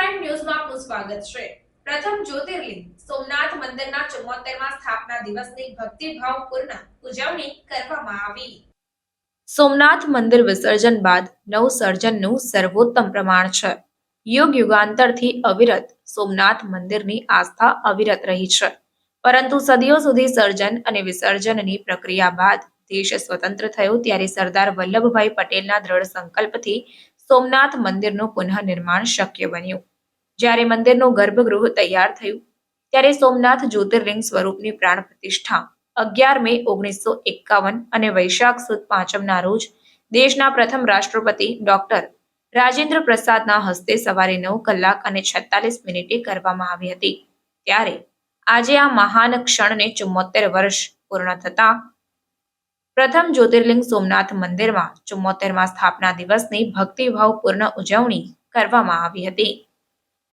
Prime ન્યૂઝમાં આપનું સ્વાગત છે। પ્રથમ જ્યોતિર્લિંગ સોમનાથ મંદિરના 74મા સ્થાપના દિવસની ભક્તિભાવપૂર્ણ ઉજવણી કરવામાં આવી। સોમનાથ મંદિર વિસર્જન બાદ નવસર્જનનું સર્વોત્તમ પ્રમાણ છે। યુગ યુગાંતરથી અવિરત સોમનાથ મંદિરની આસ્થા અવિરત રહી છે, પરંતુ સદીઓ સુધી સર્જન અને વિસર્જનની પ્રક્રિયા બાદ દેશ સ્વતંત્ર થયો ત્યારે સરદાર વલ્લભભાઈ પટેલના દ્રઢ સંકલ્પથી સોમનાથ મંદિરનું પુનઃનિર્માણ શક્ય બન્યું। જ્યારે મંદિરનું ગર્ભગૃહ તૈયાર થયું ત્યારે સોમનાથ જ્યોતિર્લિંગ સ્વરૂપની પ્રાણ પ્રતિષ્ઠા 11 મે 1951 અને વૈશાખ સુદ પાંચમના રોજ દેશના પ્રથમ રાષ્ટ્રપતિ ડોક્ટર રાજેન્દ્ર પ્રસાદના હસ્તે સવારે 9:46 કરવામાં આવી હતી। ત્યારે આજે આ મહાન ક્ષણને 74 વર્ષ પૂર્ણ થતા પ્રથમ જ્યોતિર્લિંગ સોમનાથ મંદિરમાં 74મા સ્થાપના દિવસની ભક્તિભાવપૂર્ણ ઉજવણી કરવામાં આવી હતી।